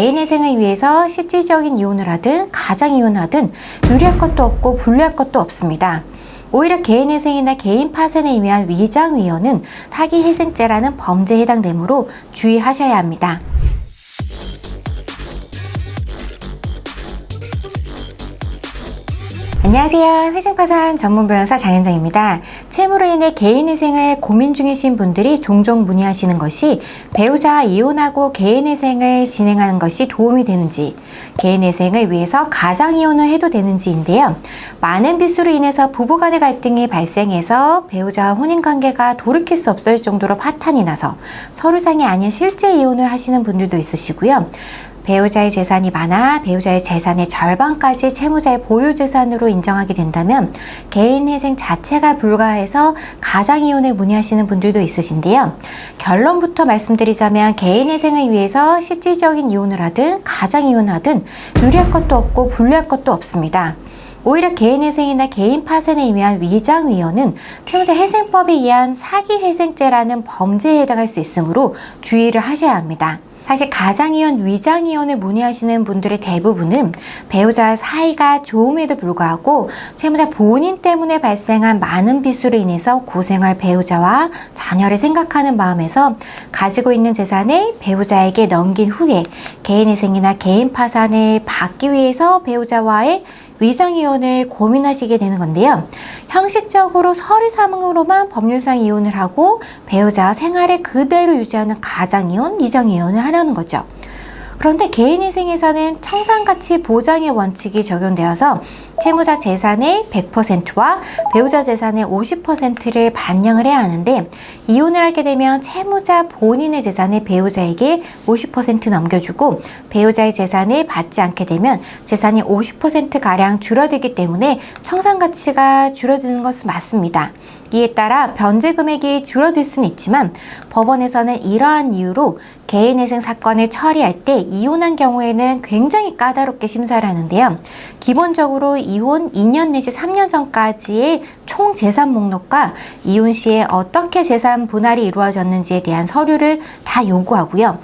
개인의 위해서 실질적인 이혼을 하든 가장이혼을 하든 유리할 것도 없고 불리할 것도 없습니다. 오히려 개인회생이나 개인 파산에 의한 위장위헌은 사기회생죄라는 범죄에 해당되므로 주의하셔야 합니다. 안녕하세요. 회생파산 전문변호사 장현정입니다. 채무로 인해 개인회생을 고민 중이신 분들이 종종 문의하시는 것이 배우자와 이혼하고 개인회생을 진행하는 것이 도움이 되는지, 개인회생을 위해서 가장이혼을 해도 되는지인데요. 많은 빚으로 인해서 부부간의 갈등이 발생해서 배우자와 혼인관계가 돌이킬 수 없을 정도로 파탄이 나서 서류상이 아닌 실제 이혼을 하시는 분들도 있으시고요. 배우자의 재산이 많아 배우자의 재산의 절반까지 채무자의 보유재산으로 인정하게 된다면 개인회생 자체가 불가해서 가장이혼을 문의하시는 분들도 있으신데요. 결론부터 말씀드리자면 개인회생을 위해서 실질적인 이혼을 하든 가장이혼을 하든 유리할 것도 없고 불리할 것도 없습니다. 오히려 개인회생이나 개인 파산에 의한 위장위헌은 채무자 회생법에 의한 사기회생죄라는 범죄에 해당할 수 있으므로 주의를 하셔야 합니다. 사실 가장이혼, 위장이혼을 문의하시는 분들의 대부분은 배우자와 사이가 좋음에도 불구하고 채무자 본인 때문에 발생한 많은 빚으로 인해서 고생할 배우자와 자녀를 생각하는 마음에서 가지고 있는 재산을 배우자에게 넘긴 후에 개인회생이나 개인 파산을 받기 위해서 배우자와의 위장이혼을 고민하시게 되는 건데요. 형식적으로 서류상으로만 법률상 이혼을 하고 배우자 생활을 그대로 유지하는 가장이혼, 위장이혼을 하려는 거죠. 그런데 개인회생에서는 청산가치 보장의 원칙이 적용되어서 채무자 재산의 100%와 배우자 재산의 50%를 반영을 해야 하는데, 이혼을 하게 되면 채무자 본인의 재산을 배우자에게 50% 넘겨주고 배우자의 재산을 받지 않게 되면 재산이 50%가량 줄어들기 때문에 청산가치가 줄어드는 것은 맞습니다. 이에 따라 변제 금액이 줄어들 수는 있지만 법원에서는 이러한 이유로 개인회생 사건을 처리할 때 이혼한 경우에는 굉장히 까다롭게 심사를 하는데요. 기본적으로 이혼 2년 내지 3년 전까지의 총 재산 목록과 이혼 시에 어떻게 재산 분할이 이루어졌는지에 대한 서류를 다 요구하고요.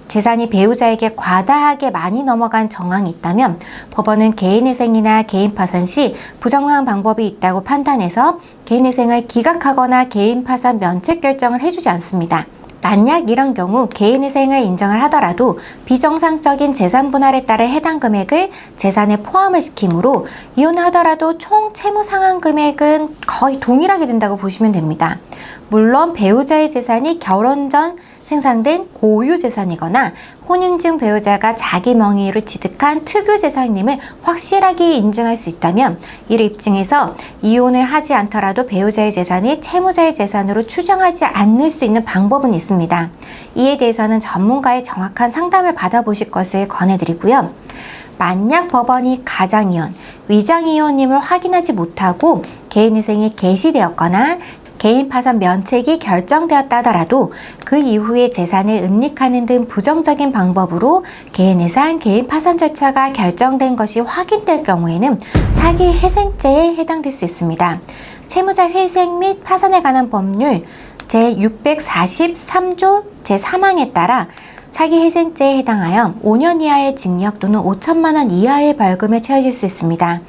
재산이 배우자에게 과다하게 많이 넘어간 정황이 있다면 법원은 개인회생이나 개인 파산 시 부정한 방법이 있다고 판단해서 개인회생을 기각하거나 개인 파산 면책 결정을 해주지 않습니다. 만약 이런 경우 개인회생을 인정을 하더라도 비정상적인 재산 분할에 따른 해당 금액을 재산에 포함을 시키므로 이혼하더라도 총 채무 상환 금액은 거의 동일하게 된다고 보시면 됩니다. 물론 배우자의 재산이 결혼 전 생산된 고유 재산이거나 혼인 중 배우자가 자기 명의로 취득한 특유 재산임을 확실하게 인증할 수 있다면 이를 입증해서 이혼을 하지 않더라도 배우자의 재산이 채무자의 재산으로 추정하지 않을 수 있는 방법은 있습니다. 이에 대해서는 전문가의 정확한 상담을 받아보실 것을 권해드리고요. 만약 법원이 가장이혼, 위장이혼임을 확인하지 못하고 개인회생이 개시되었거나 개인 파산 면책이 결정되었다 하더라도 그 이후에 재산을 은닉하는 등 부정적인 방법으로 개인회생, 개인 파산 절차가 결정된 것이 확인될 경우에는 사기회생죄에 해당될 수 있습니다. 채무자 회생 및 파산에 관한 법률 제643조 제3항에 따라 사기회생죄에 해당하여 5년 이하의 징역 또는 5천만 원 이하의 벌금에 처해질 수 있습니다.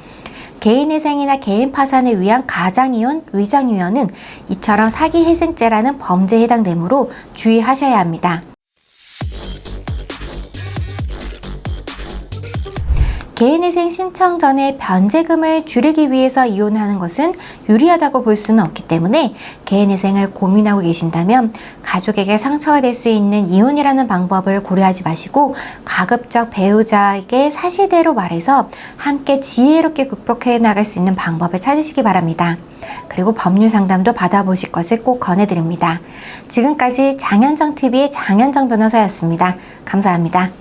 개인회생이나 개인 파산을 위한 가장이혼, 위장이혼은 이처럼 사기회생죄라는 범죄에 해당되므로 주의하셔야 합니다. 개인회생 신청 전에 변제금을 줄이기 위해서 이혼하는 것은 유리하다고 볼 수는 없기 때문에 개인회생을 고민하고 계신다면 가족에게 상처가 될 수 있는 이혼이라는 방법을 고려하지 마시고 가급적 배우자에게 사실대로 말해서 함께 지혜롭게 극복해 나갈 수 있는 방법을 찾으시기 바랍니다. 그리고 법률 상담도 받아보실 것을 꼭 권해드립니다. 지금까지 장현정TV의 장현정 변호사였습니다. 감사합니다.